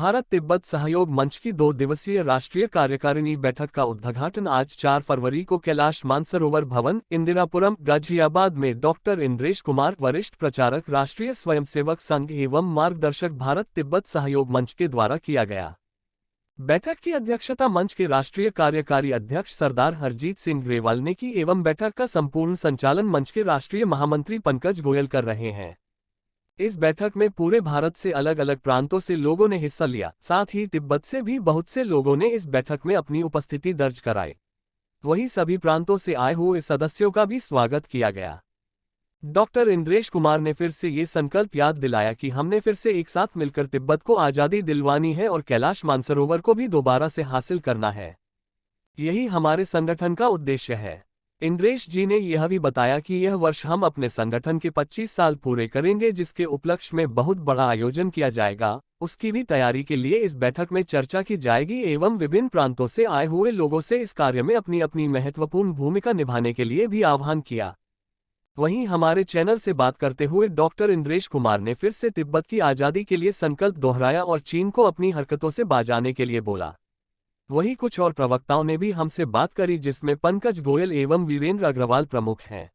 भारत तिब्बत सहयोग मंच की 2 दिवसीय राष्ट्रीय कार्यकारिणी बैठक का उद्घाटन आज 4 फरवरी को कैलाश मानसरोवर भवन, इंदिरापुरम, गाजियाबाद में डॉक्टर इंद्रेश कुमार, वरिष्ठ प्रचारक, राष्ट्रीय स्वयंसेवक संघ एवं मार्गदर्शक, भारत तिब्बत सहयोग मंच के द्वारा किया गया। बैठक की अध्यक्षता मंच के राष्ट्रीय कार्यकारी अध्यक्ष सरदार हरजीत सिंह ग्रेवाल ने की एवं बैठक का संपूर्ण संचालन मंच के राष्ट्रीय महामंत्री पंकज गोयल कर रहे हैं। इस बैठक में पूरे भारत से अलग अलग प्रांतों से लोगों ने हिस्सा लिया, साथ ही तिब्बत से भी बहुत से लोगों ने इस बैठक में अपनी उपस्थिति दर्ज कराई। वहीं सभी प्रांतों से आए हुए सदस्यों का भी स्वागत किया गया। डॉक्टर इंद्रेश कुमार ने फिर से ये संकल्प याद दिलाया कि हमने फिर से एक साथ मिलकर तिब्बत को आज़ादी दिलवानी है और कैलाश मानसरोवर को भी दोबारा से हासिल करना है। यही हमारे संगठन का उद्देश्य है। इंद्रेश जी ने यह भी बताया कि यह वर्ष हम अपने संगठन के 25 साल पूरे करेंगे, जिसके उपलक्ष्य में बहुत बड़ा आयोजन किया जाएगा। उसकी भी तैयारी के लिए इस बैठक में चर्चा की जाएगी एवं विभिन्न प्रांतों से आए हुए लोगों से इस कार्य में अपनी अपनी महत्वपूर्ण भूमिका निभाने के लिए भी आह्वान किया। वहीं हमारे चैनल से बात करते हुए डॉक्टर इंद्रेश कुमार ने फिर से तिब्बत की आज़ादी के लिए संकल्प दोहराया और चीन को अपनी हरकतों से बाजाने के लिए बोला। वहीं कुछ और प्रवक्ताओं ने भी हमसे बात करी, जिसमें पंकज गोयल एवं वीरेंद्र अग्रवाल प्रमुख हैं।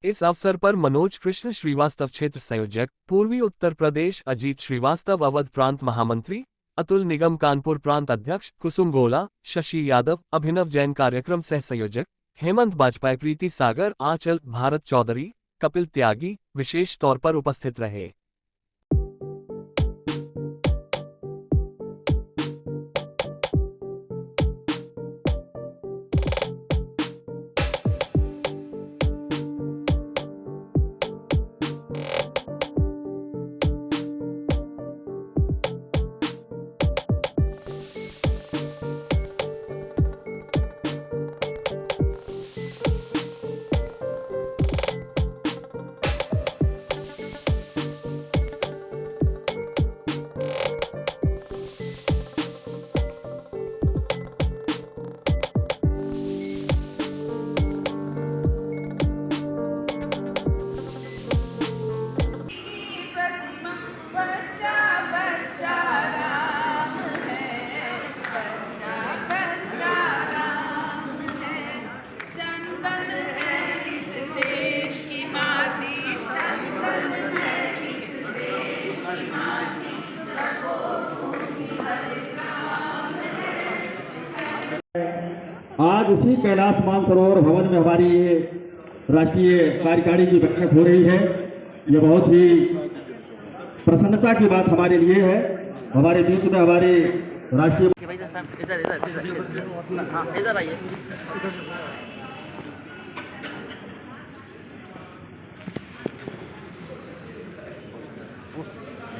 इस अवसर पर मनोज कृष्ण श्रीवास्तव क्षेत्र संयोजक, पूर्वी उत्तर प्रदेश अजीत श्रीवास्तव अवध प्रांत महामंत्री, अतुल निगम कानपुर प्रांत अध्यक्ष, कुसुम गोला, शशि यादव, अभिनव जैन कार्यक्रम सह संयोजक, हेमंत बाजपेयी, प्रीति सागर, आंचल, भारत चौधरी, कपिल त्यागी विशेष तौर पर उपस्थित रहे। आज उसी कैलाश मानसरोवर भवन में हमारी ये राष्ट्रीय कार्यकारिणी की बैठक हो रही है। ये बहुत ही प्रसन्नता की बात हमारे लिए है। हमारे बीच में हमारे राष्ट्रीय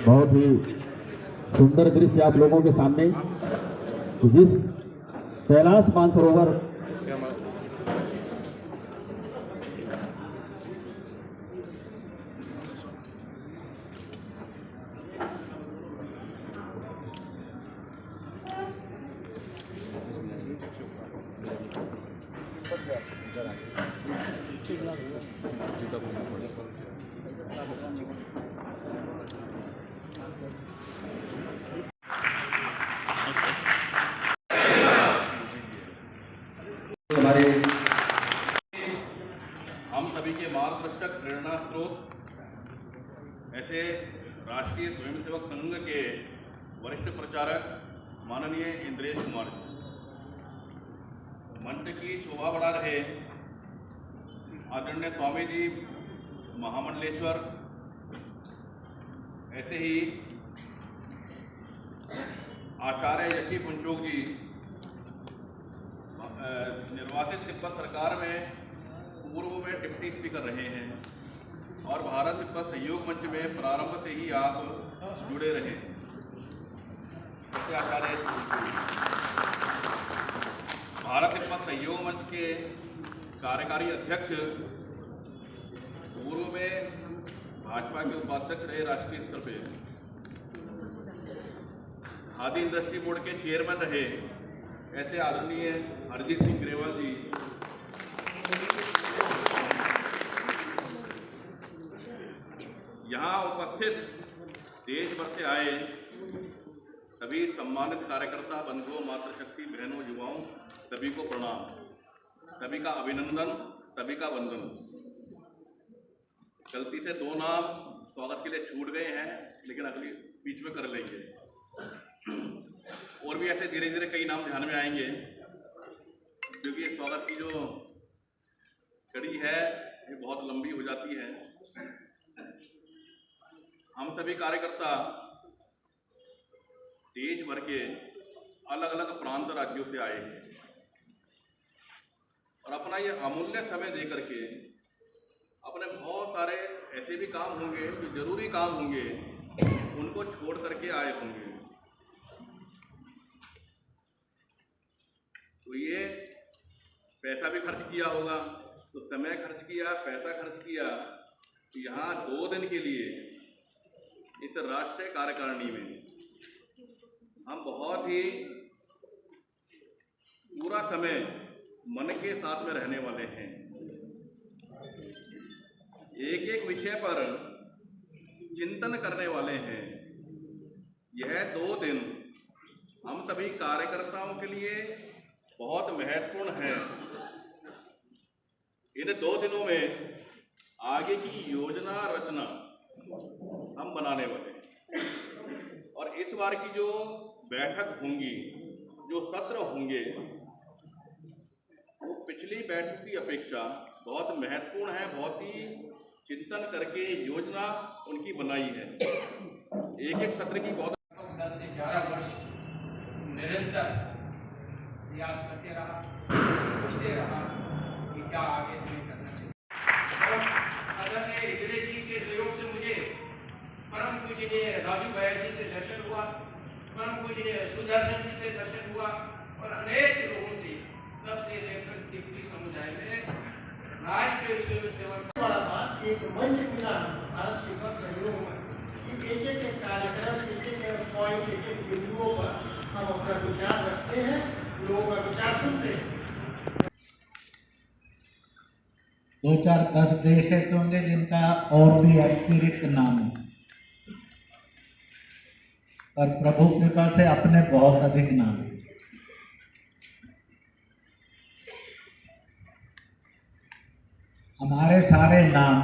बहुत ही सुंदर दृश्य आप लोगों के सामने, जिस कैलाश मानसरोवर हमारे हम सभी के मार्गदर्शक, प्रेरणा स्रोत ऐसे राष्ट्रीय स्वयंसेवक संघ के वरिष्ठ प्रचारक माननीय इंद्रेश कुमार जी, मंच की शोभा बढ़ा रहे आदरणीय स्वामी जी महामंडलेश्वर, ऐसे ही आचार्य यशी पुंचोक जी निर्वाचित तिब्बत सरकार में पूर्व में डिप्टी स्पीकर रहे हैं और भारत तिब्बत सहयोग मंच में प्रारंभ से ही आप जुड़े रहे। आचार्य भारत तिब्बत सहयोग मंच के कार्यकारी अध्यक्ष, पूर्व में भाजपा के उपाध्यक्ष रहे राष्ट्रीय स्तर पे, खादी इंडस्ट्री बोर्ड के चेयरमैन रहे, ऐसे आदरणीय हरजीत सिंह ग्रेवाल जी, यहाँ उपस्थित देश भर से आए सभी सम्मानित कार्यकर्ता बंधुओं, मातृशक्ति बहनों, युवाओं, सभी को प्रणाम, सभी का अभिनंदन, सभी का वंदन। गलती से 2 नाम स्वागत के लिए छूट गए हैं, लेकिन अगली बीच में कर लेंगे। और भी ऐसे धीरे धीरे कई नाम ध्यान में आएंगे, क्योंकि ये स्वागत की जो कड़ी है ये बहुत लंबी हो जाती है। हम सभी कार्यकर्ता देश भर के अलग अलग प्रांत राज्यों से आए हैं और अपना ये अमूल्य समय दे करके अपने बहुत सारे ऐसे भी काम होंगे जो जरूरी काम होंगे, उनको छोड़ करके आए होंगे। तो ये पैसा भी खर्च किया होगा, तो समय खर्च किया, पैसा खर्च किया, तो यहाँ 2 दिन के लिए इस राष्ट्रीय कार्यकारिणी में हम बहुत ही पूरा समय मन के साथ में रहने वाले हैं। एक एक विषय पर चिंतन करने वाले हैं। यह 2 दिन हम सभी कार्यकर्ताओं के लिए बहुत महत्वपूर्ण है। इन 2 दिनों में आगे की योजना रचना हम बनाने वाले हैं और इस बार की जो बैठक होंगी, जो सत्र होंगे, वो पिछली बैठक की अपेक्षा बहुत महत्वपूर्ण है। बहुत ही चिंतन करके योजना उनकी बनाई है। एक एक सत्र की बहुत 10 से 11 वर्ष निरंतर प्रयास करते रहा, सोचते रहा कि क्या आगे हमें करना चाहिए। और आदरणीय हृदय जी के सहयोग से मुझे परम पूजनीय राजू भैया जी से दर्शन हुआ, परम पूजनीय सुदर्शन जी से दर्शन हुआ और अनेक लोगों से तब से लेकर तिब्बती समुदाय में राष्ट्रीय स्वयं सेवक बड़ा था। एक मंच मिला भारत के पर सहयोग में कि एक कार्यक्रम, एक पॉइंट, एक बिंदुओं पर हम अपना विचार रखते हैं, लोगों का विचार सुनते हैं। 2-4-10 देश ऐसे होंगे जिनका और भी अतिरिक्त नाम है, और प्रभु कृपा से अपने बहुत अधिक नाम है। हमारे सारे नाम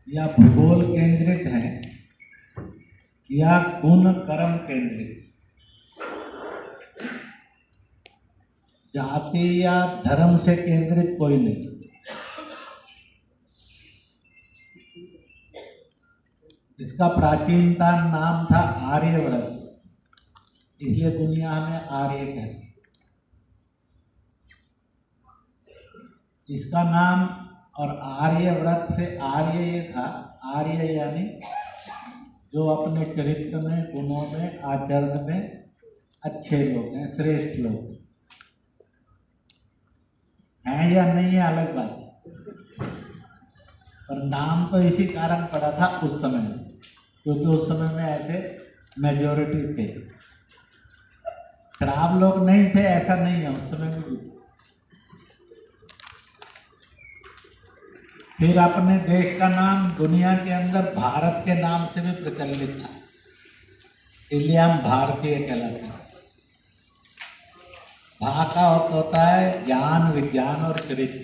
या भूगोल केंद्रित हैं या गुण कर्म केंद्रित, जाति या धर्म से केंद्रित कोई नहीं। इसका प्राचीनता नाम था आर्यव्रत, इसलिए दुनिया में आर्य कहते। इसका नाम और आर्यव्रत से आर्य ये था, आर्य यानी जो अपने चरित्र में, गुणों में, आचरण में अच्छे लोग हैं, श्रेष्ठ लोग हैं या नहीं है अलग बात, पर नाम तो इसी कारण पड़ा था उस समय में, क्योंकि उस समय में ऐसे मेजॉरिटी थे। खराब लोग नहीं थे ऐसा नहीं है, उस समय में भी। फिर अपने देश का नाम दुनिया के अंदर भारत के नाम से भी प्रचलित था, इसलिए हम भारतीय कहलाते हैं। भा का अर्थ होता है ज्ञान, विज्ञान और चरित्र।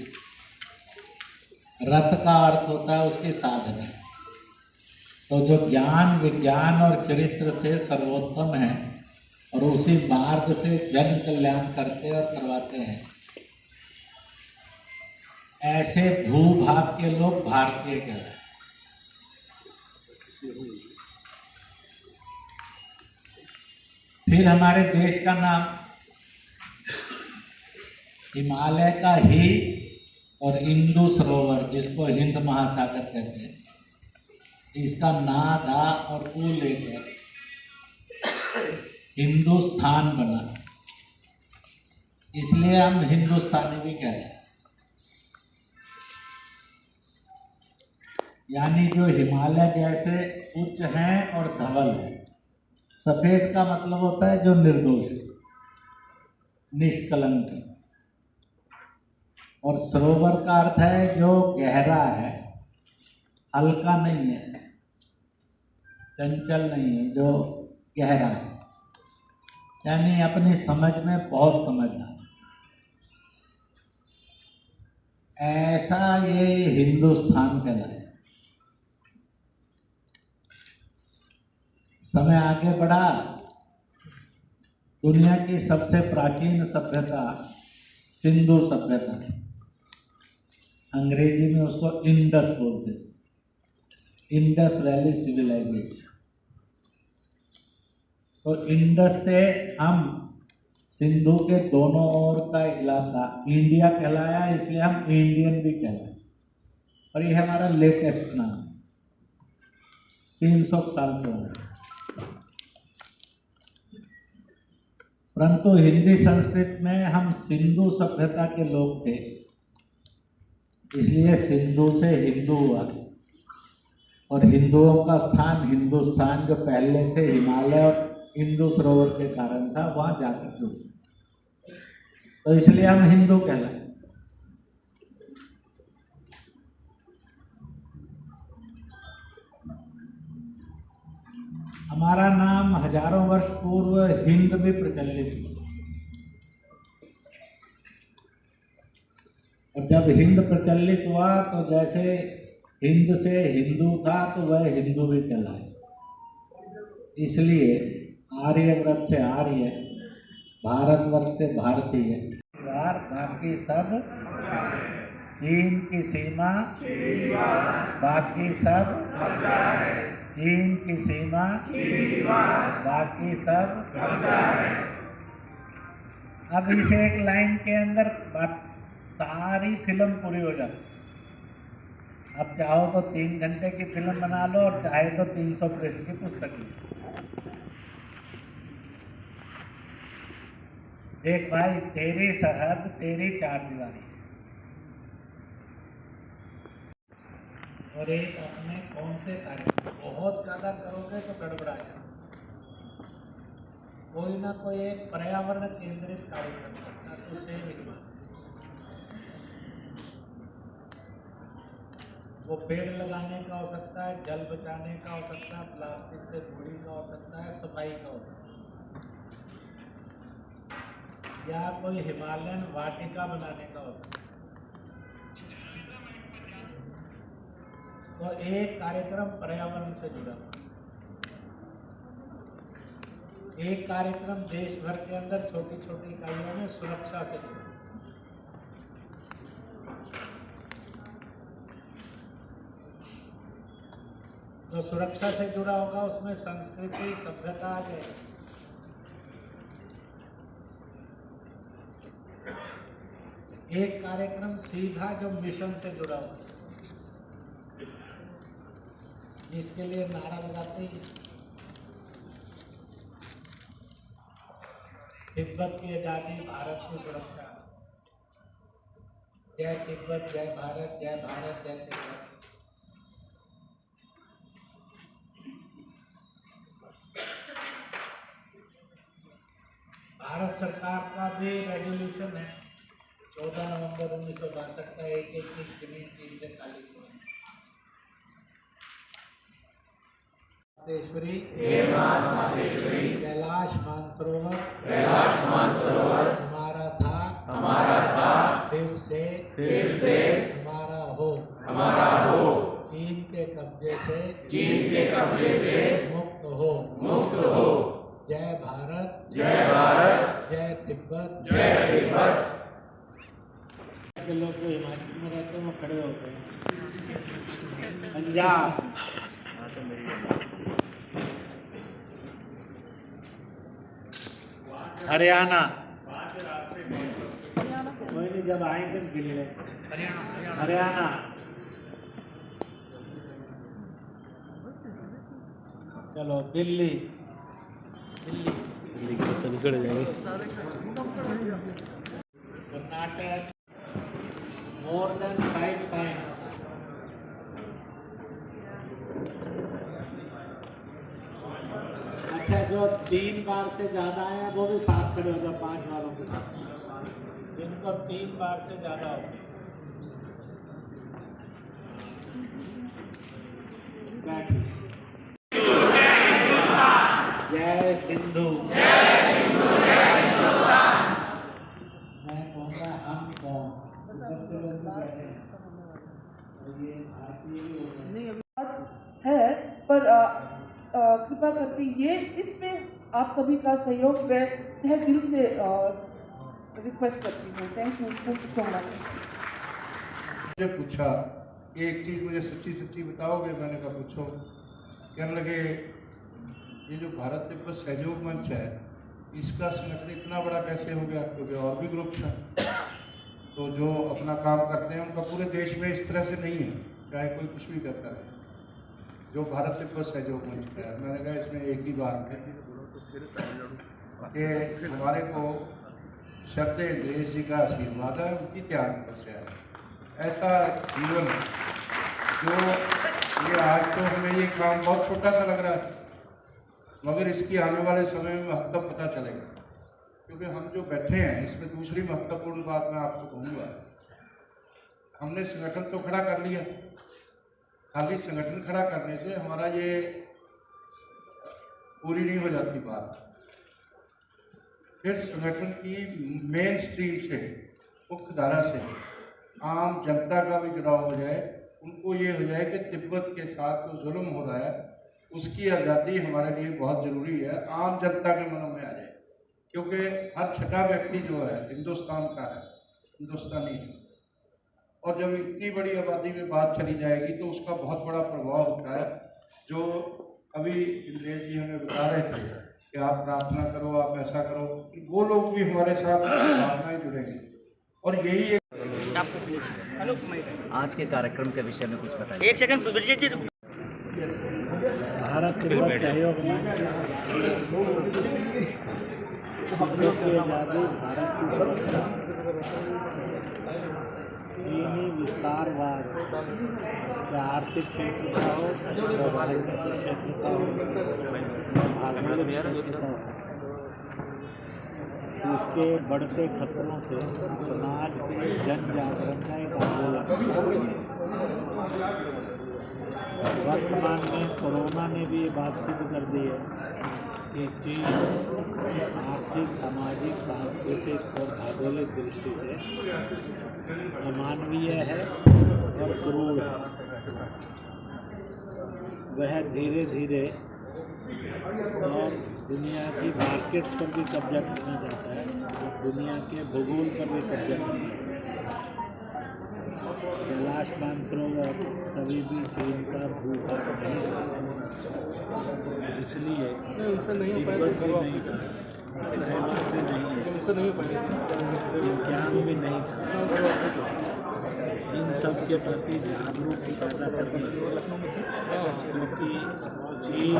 रत का अर्थ होता है उसकी साधना। तो जो ज्ञान, विज्ञान और चरित्र से सर्वोत्तम है और उसी मार्ग से जन कल्याण करते और करवाते हैं, ऐसे भूभाग के लोग भारतीय कहलाते। फिर हमारे देश का नाम हिमालय का ही और इंदु सरोवर, जिसको हिंद महासागर कहते हैं, इसका ना, दा और उ लेकर हिंदुस्तान बना, इसलिए हम हिंदुस्तानी भी कह रहे हैं। यानी जो हिमालय जैसे उच्च हैं और धवल है। सफेद का मतलब होता है जो निर्दोष, निष्कलंक है, और सरोवर का अर्थ है जो गहरा है, हल्का नहीं है, चंचल नहीं है, जो गहरा है, यानी अपनी समझ में बहुत समझदार। ऐसा ये हिंदुस्तान कहलाए। समय आगे बढ़ा, दुनिया की सबसे प्राचीन सभ्यता सिंधु सभ्यता, अंग्रेजी में उसको इंडस बोलते, इंडस वैली सिविलाइजेशन। तो इंडस से हम सिंधु के दोनों ओर का इलाका इंडिया कहलाया, इसलिए हम इंडियन भी कहलाए। और ये हमारा लेटेस्ट नाम, 300 साल पुराना। परंतु हिंदी संस्कृत में हम सिंधु सभ्यता के लोग थे, इसलिए सिंधु से हिंदू हुआ। और हिंदुओं का स्थान हिंदुस्तान जो पहले से हिमालय और इंदु सरोवर के कारण था, वहाँ जाकर जुड़, तो इसलिए हम हिंदू कहलाए। हमारा नाम हजारों वर्ष पूर्व हिंद भी प्रचलित हुआ, और जब हिंद प्रचलित हुआ तो जैसे हिंद से हिंदू था तो वह हिंदू भी कहलाए। इसलिए आर्यव्रत से आर्य, भारतवर्ष से भारतीय, बाकी सब चीन की सीमा, बाकी सब चीन की सीमा, बाकी सब। अब इस एक लाइन के अंदर सारी फिल्म पूरी हो जाती। अब चाहो तो 3 घंटे की फिल्म बना लो, और चाहे तो 300 पृष्ठ की पुस्तक लिखो। देख भाई, तेरी सरहद तेरी 4 दीवारी, और एक अपने कौन से कार्य बहुत ज़्यादा करोगे तो गड़बड़ा जाए। कोई ना कोई एक पर्यावरण केंद्रित कार्यक्रम करना, तो सेम ही वो पेड़ लगाने का हो सकता है, जल बचाने का हो सकता है, प्लास्टिक से दूरी का हो सकता है, सफाई का हो सकता है, या कोई हिमालयन वाटिका बनाने का हो सकता है। तो एक कार्यक्रम पर्यावरण से जुड़ा, एक कार्यक्रम देश भर के अंदर छोटी छोटी इकाइयों में सुरक्षा से जुड़ा। जो सुरक्षा से जुड़ा होगा उसमें संस्कृति सभ्यता आ जाएगी। एक कार्यक्रम सीधा जो मिशन से जुड़ा हुआ, जिसके लिए नारा लगाते हैं तिब्बत की आज़ादी, भारत की सुरक्षा, जय तिब्बत, जय भारत, जय भारत, जय तिब्बत। भारत सरकार का भी रेजोल्यूशन है 14 नवंबर 1962 का, एक जमीन चीन से खाली मातेश्वरी, कैलाश मानसरोवर हमारा था, फिर से हमारा हो, चीन के कब्जे से मुक्त हो। जय भारत, जय तिब्बत। के लोग जो हिमाचल में रहते हैं वो खड़े होते हैं। पंजाब, हरियाणा, कोई नहीं, जब आएंगे गिन ले। हरियाणा, चलो दिल्ली के सभी खड़े जाएंगे। Karnataka, more than 5 times. अच्छा, जो 3 बार से ज्यादा है वो भी साथ खड़े हो जाओ, 5 बारों के साथ। जिनको 3 बार से ज्यादा हो, जय जय सिंधु मैं कहूँगा हम कौन ये भारतीय है, पर कृपा करके ये इसमें आप सभी का सहयोग मैं तहे दिल से रिक्वेस्ट करती हूँ। Thank you so much. मुझे पूछा एक चीज़ मुझे सच्ची सच्ची बताओगे? मैंने कहा पूछो। कहने लगे ये जो भारत तिब्बत सहयोग मंच है इसका संगठन इतना बड़ा कैसे हो गया? क्योंकि और भी ग्रुप्स हैं तो जो अपना काम करते हैं उनका पूरे देश में इस तरह से नहीं है, चाहे कोई कुछ भी करता है जो भारत तिब्बत सहयोग मंच का है। मैंने कहा इसमें एक ही बात है कि हमारे को श्रद्धे देश जी का आशीर्वाद है, उनकी त्याग तपस्या है। ऐसा जीवन जो ये आज तो हमें ये काम बहुत छोटा सा लग रहा है मगर इसकी आने वाले समय में महत्व पता चलेगा। क्योंकि हम जो बैठे हैं इसमें दूसरी महत्वपूर्ण बात मैं आपको कहूँगा, हमने संगठन तो खड़ा कर लिया, खाली संगठन खड़ा करने से हमारा ये पूरी नहीं हो जाती बात। फिर संगठन की मेन स्ट्रीम से, मुख्य धारा से आम जनता का भी जुड़ाव हो जाए, उनको ये हो जाए कि तिब्बत के साथ जो जुल्म हो रहा है उसकी आज़ादी हमारे लिए बहुत ज़रूरी है, आम जनता के मनों में आ जाए। क्योंकि हर छठा व्यक्ति जो है हिंदुस्तान का है, हिंदुस्तानी है, और जब इतनी बड़ी आबादी में बात चली जाएगी तो उसका बहुत बड़ा प्रभाव होता है। जो अभी इंद्रेश जी हमें बता रहे थे कि आप प्रार्थना करो, आप ऐसा करो, वो लोग भी हमारे साथ भावनाएं जुड़ेंगे। और यही एक आज के कार्यक्रम के विषय में कुछ बताइए। एक सेकंड। भारत तिब्बत सहयोग मंच के आज़ादी, भारत की सुरक्षा, चीनी विस्तारवाद या आर्थिक क्षेत्र का हो या राजनीतिक क्षेत्र का हो या भागवत क्षेत्र का हो, उसके बढ़ते खतरों से समाज के जन जागरण का एक आंदोलन। वर्तमान में कोरोना ने भी ये बात सिद्ध कर दी है कि चीन आर्थिक, सामाजिक, सांस्कृतिक और भौगोलिक दृष्टि से अमानवीय है और क्रूर है। वह धीरे धीरे और दुनिया की मार्केट्स पर भी कब्जा करना चाहता है और दुनिया के भूगोल पर भी कब्जा करना चाहता है। कैलाश मानसरोवर कभी भी चीन का भूभाग नहीं था, इसलिए तिब्बत भी नहीं था, थाईलैंड भी नहीं है, विज्ञान भी नहीं था। इन सब के प्रति जागरूकता पैदा करना, क्योंकि चीन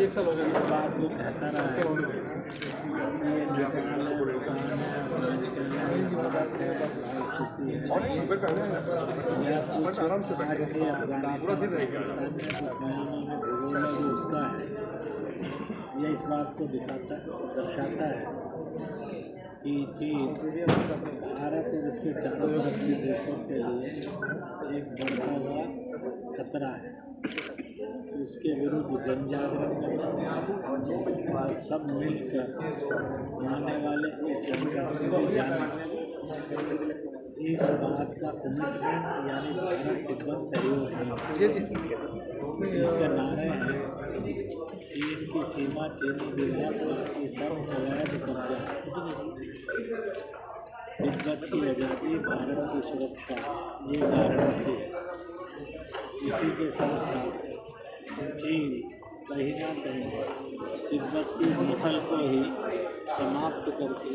इस बात को कहता रहा है ये नेपाल है, भूटान है, अफगानिस्तान है, भारत है, खुशी है, या कुछ आज के अफगानिस्तान पाकिस्तान में जो कयामा में भूगोल है वो उसका है। यह इस बात को दर्शाता है कि चीन भारत और उसके चारों तरफ के देशों के लिए एक बढ़ता हुआ खतरा है। उसके विरुद्ध जन जागरण करना और सब मिलकर आने वाले इस संकट से भी जाना, इस बात का कमिटमेंट यानी भारत तिब्बत सहयोग इसका नारे हैं। चीन की सीमा, चीनी दीवार, बाकी सब अवैध कब्जा है। तिब्बत की आज़ादी, भारत की सुरक्षा, ये गारंटी है। इसी के साथ साथ चीन कहीं ना कहीं तिब्बत की नस्ल को ही समाप्त करके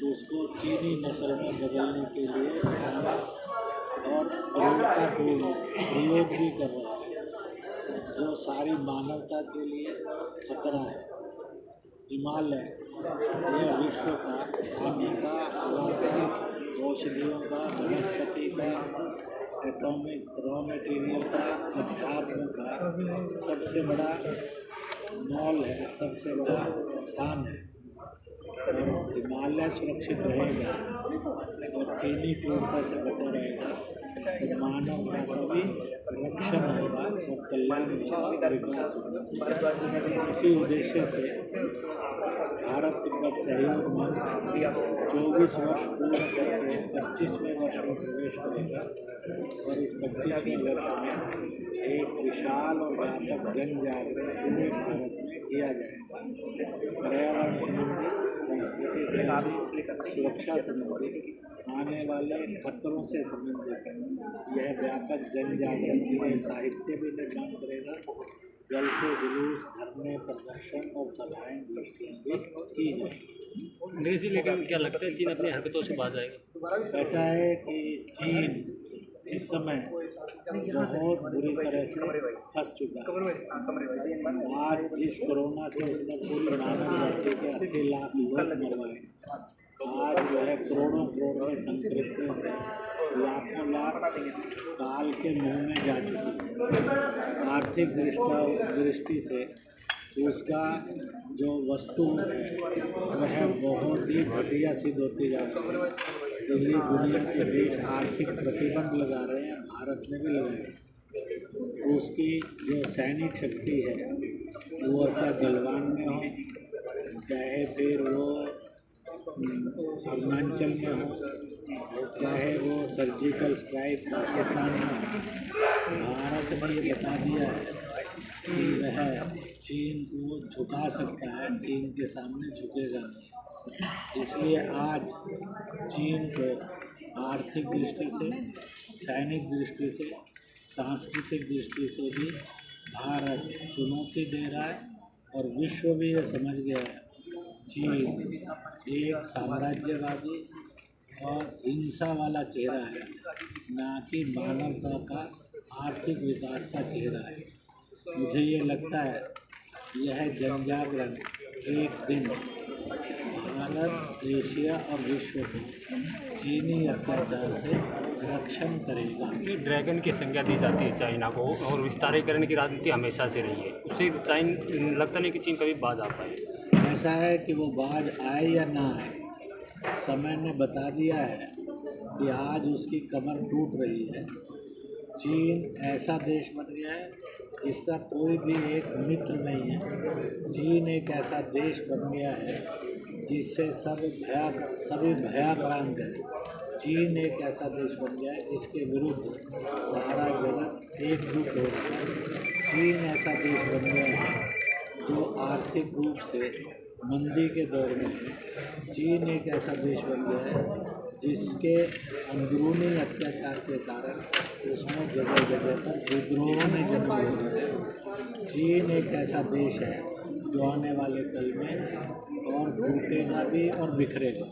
उसको चीनी नस्ल में बदलने के लिए और क्रूरतापूर्ण प्रयोग भी कर रहा है, जो सारी मानवता के लिए खतरा है। हिमालय यह विश्व का पानी का, औषधियों का, वनस्पति का, एटॉमिक रॉ मटेरियल का, अध्यात्म का सबसे बड़ा मॉल है, सबसे बड़ा स्थान है। और हिमालय सुरक्षित रहेगा और चीनी क्रूरता से बचा रहेगा तो मानवता का भी रक्षण होगा और कल्याण होगा, विकास होगा। इसी उद्देश्य से भारत तिब्बत सहयोग मंच 24 वर्ष पूर्ण करके 25वें वर्ष में प्रवेश करेगा और इस 25वें वर्ष में एक विशाल और व्यापक जन जागरण पूरे भारत में किया जाएगा। पर्यावरण संबंधी, संस्कृति संबंधी, सुरक्षा संबंधी, आने वाले खतरों से संबंधित यह व्यापक जन जागरण के लिए साहित्य भी निर्माण करेगा। जल से जुलूस, धरने, प्रदर्शन और सभाएं, गोष्ठियाँ भी की जाएगी। लेकिन क्या लगता है चीन अपनी हरकतों से बाज आएगा? ऐसा है कि चीन इस समय बहुत बुरी तरह से फंस चुका है। आज जिस कोरोना से उसने पूरी मानव जाति के 80 लाख लोग मरवाए, आज जो है करोड़ों करोड़ में संक्रमित लाखों लाख काल के मुंह में जा चुकी है। आर्थिक दृष्टि से उसका जो वस्तु है वह बहुत ही घटिया सिद्ध होती जा रही है। दिल्ली दुनिया के देश आर्थिक प्रतिबंध लगा रहे हैं, भारत ने भी लगाए। उसकी जो सैनिक शक्ति है वो चाहे गलवान में हो, चाहे फिर वो अरुणाचल में हो, चाहे वो सर्जिकल स्ट्राइक पाकिस्तान में हो, भारत ने ये बता दिया है कि वह चीन को झुका सकता है, चीन के सामने झुकेगा नहीं। इसलिए आज चीन को आर्थिक दृष्टि से, सैनिक दृष्टि से, सांस्कृतिक दृष्टि से भी भारत चुनौती दे रहा है और विश्व भी यह समझ गया है चीन एक साम्राज्यवादी और हिंसा वाला चेहरा है, ना कि मानवता का आर्थिक विकास का चेहरा है। मुझे ये लगता है यह जन जागरण एक दिन भारत, एशिया और विश्व को चीनी अत्याचार से रक्षण करेगा। ड्रैगन की संज्ञा दी जाती है चाइना को और विस्तारीकरण की राजनीति हमेशा से रही है, उससे चाइन लगता नहीं कि चीन कभी बाज आ पाए। ऐसा है कि वो बाज आए या ना आए, समय ने बता दिया है कि आज उसकी कमर टूट रही है। चीन ऐसा देश बन गया है जिसका कोई भी एक मित्र नहीं है। चीन एक ऐसा देश बन गया है जिससे सभी भयाक्रांत है। चीन एक ऐसा देश बन गया है जिसके विरुद्ध सारा जगत एकजुट हो रहा है। चीन ऐसा देश बन गया है जो आर्थिक रूप से मंदी के दौर में है। चीन एक ऐसा देश बन गया है जिसके अंदरूनी अत्याचार के कारण उसमें जगह जगह पर विद्रोहों में जन्म ले रहा है। चीन एक ऐसा देश है जो आने वाले कल में और टूटेगा भी और बिखरेगा।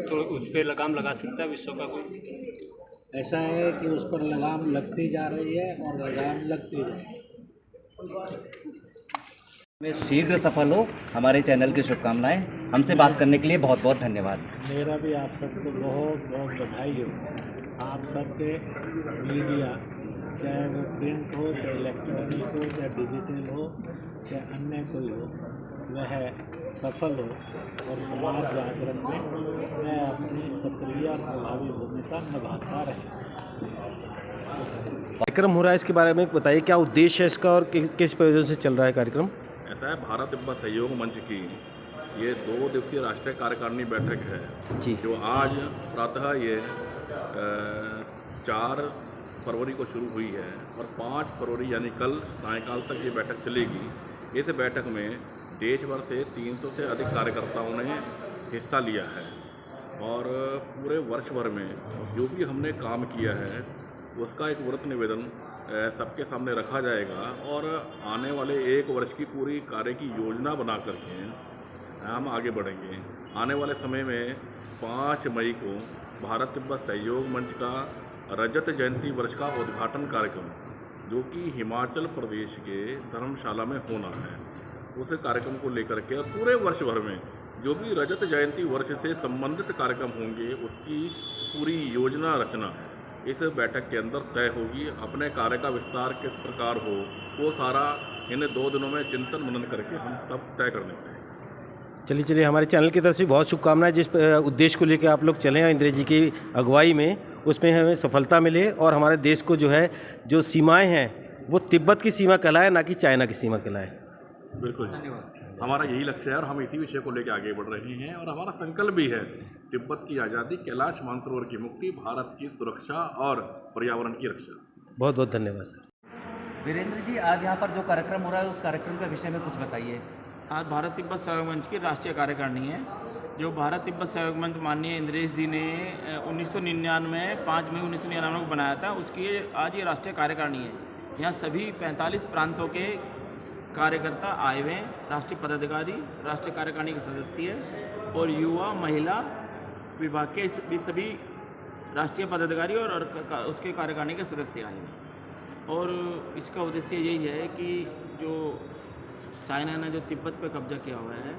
तो उस पर लगाम लगा सकता है विश्व का कोई? ऐसा है कि उस पर लगाम लगती जा रही है और लगाम लगती जाएगी। में शीघ्र सफल हो, हमारे चैनल की शुभकामनाएं। हमसे बात करने के लिए बहुत बहुत धन्यवाद। मेरा भी आप सबको बहुत बहुत बधाई हो। आप सबके मीडिया, चाहे वो प्रिंट हो, चाहे इलेक्ट्रॉनिक हो, चाहे डिजिटल हो, चाहे अन्य कोई हो, वह सफल हो और समाज जागरण में वह अपनी सक्रिय और प्रभावी भूमिका निभाता रहे। कार्यक्रम हो रहा है, इसके बारे में बताइए, क्या उद्देश्य है इसका और किस प्रयोजन से चल रहा है कार्यक्रम? ऐसा है, भारत तिब्बत सहयोग मंच की ये 2 दिवसीय राष्ट्रीय कार्यकारिणी बैठक है जी, जो आज प्रातः ये 4 फरवरी को शुरू हुई है और 5 फरवरी यानी कल सायंकाल तक ये बैठक चलेगी। इस बैठक में देश भर से 300 से अधिक कार्यकर्ताओं ने हिस्सा लिया है और पूरे वर्ष भर में जो भी हमने काम किया है उसका एक व्रत निवेदन सबके सामने रखा जाएगा और आने वाले 1 वर्ष की पूरी कार्य की योजना बना करके हम आगे बढ़ेंगे। आने वाले समय में 5 मई को भारत तिब्बत सहयोग मंच का रजत जयंती वर्ष का उद्घाटन कार्यक्रम जो कि हिमाचल प्रदेश के धर्मशाला में होना है, उस कार्यक्रम को लेकर के और पूरे वर्ष भर में जो भी रजत जयंती वर्ष से संबंधित कार्यक्रम होंगे उसकी पूरी योजना रचना इस बैठक के अंदर तय होगी। अपने कार्य का विस्तार किस प्रकार हो वो सारा इन 2 दिनों में चिंतन मनन करके हम तब तय करने वाले हैं। चलिए हमारे चैनल की तरफ से बहुत शुभकामनाएं। जिस उद्देश्य को लेकर आप लोग चले हैं इंद्रेश जी की अगुवाई में, उसमें हमें सफलता मिले और हमारे देश को जो है जो सीमाएं हैं वो तिब्बत की सीमा कहलाए, ना कि चाइना की सीमा कहलाए। बिल्कुल, हमारा यही लक्ष्य है और हम इसी विषय को लेकर आगे बढ़ रहे हैं और हमारा संकल्प भी है तिब्बत की आज़ादी, कैलाश मानसरोवर की मुक्ति, भारत की सुरक्षा और पर्यावरण की रक्षा। बहुत बहुत धन्यवाद सर। वीरेंद्र जी, आज यहाँ पर जो कार्यक्रम हो रहा है उस कार्यक्रम के विषय में कुछ बताइए। आज भारत तिब्बत सहयोग मंच की राष्ट्रीय कार्यकारिणी है। जो भारत तिब्बत सहयोग मंच माननीय इंद्रेश जी ने 1999 5 मई 1999 को बनाया था, उसकी आज ये राष्ट्रीय कार्यकारिणी है। यहाँ सभी 45 प्रांतों के कार्यकर्ता आए हुए हैं, राष्ट्रीय पदाधिकारी, राष्ट्रीय कार्यकारिणी के सदस्य और युवा महिला विभाग के भी सभी राष्ट्रीय पदाधिकारी और उसके कार्यकारिणी के सदस्य आए हैं। और इसका उद्देश्य यही है कि जो चाइना ने जो तिब्बत पर कब्जा किया हुआ है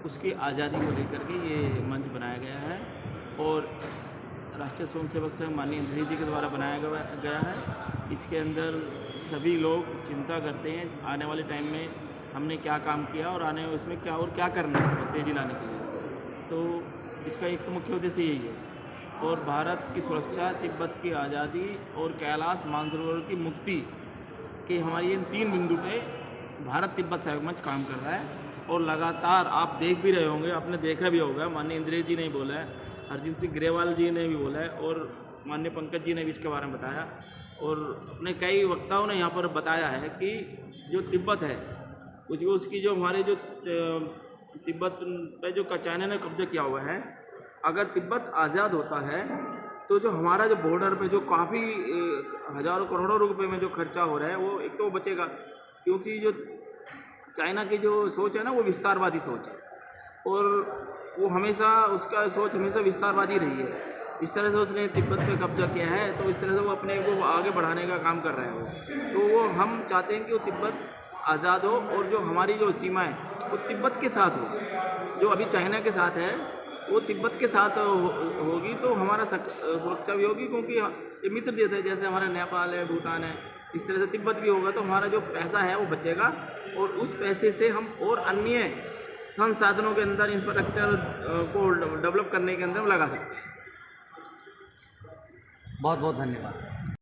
उसकी आज़ादी को लेकर के ये मंच बनाया गया है और राष्ट्रीय स्वयंसेवक संघ माननीय इंद्रेश जी के द्वारा बनाया गया है। इसके अंदर सभी लोग चिंता करते हैं आने वाले टाइम में हमने क्या काम किया और आने उसमें क्या और क्या करना है इसमें तेज़ी लाने के लिए। तो इसका एक तो मुख्य उद्देश्य यही है और भारत की सुरक्षा, तिब्बत की आज़ादी और कैलाश मानसरोवर की मुक्ति के हमारी इन 3 बिंदु पे भारत तिब्बत सहयोग मंच काम कर रहा है। और लगातार आप देख भी रहे होंगे, आपने देखा भी होगा, माननीय इंद्रेश जी ने भी बोला है, हरजीत सिंह ग्रेवाल जी ने भी बोला है और माननीय पंकज जी ने भी इसके बारे में बताया और अपने कई वक्ताओं ने यहाँ पर बताया है कि जो तिब्बत है उसकी जो हमारे जो तिब्बत पे जो चाइना ने कब्जा किया हुआ है, अगर तिब्बत आज़ाद होता है तो जो हमारा जो बॉर्डर पे जो काफ़ी हज़ारों करोड़ों रुपए में जो खर्चा हो रहा है वो एक तो बचेगा, क्योंकि जो चाइना की जो सोच है ना वो विस्तारवादी सोच है और वो हमेशा उसका सोच हमेशा विस्तारवादी रही है। जिस तरह से उसने तिब्बत पे कब्जा किया है तो इस तरह से वो अपने को आगे बढ़ाने का काम कर रहा है वो। तो वो हम चाहते हैं कि वो तिब्बत आज़ाद हो और जो हमारी जो सीमा है वो तिब्बत के साथ हो। जो अभी चाइना के साथ है वो तिब्बत के साथ होगी तो हमारा सुरक्षा भी होगी, क्योंकि ये मित्र देश है, जैसे हमारा नेपाल है, भूटान है, इस तरह से तिब्बत भी होगा तो हमारा जो पैसा है वो बचेगा और उस पैसे से हम और अन्य संसाधनों के अंदर इंफ्रास्ट्रक्चर को डेवलप करने के अंदर लगा सकते हैं। बहुत बहुत धन्यवाद।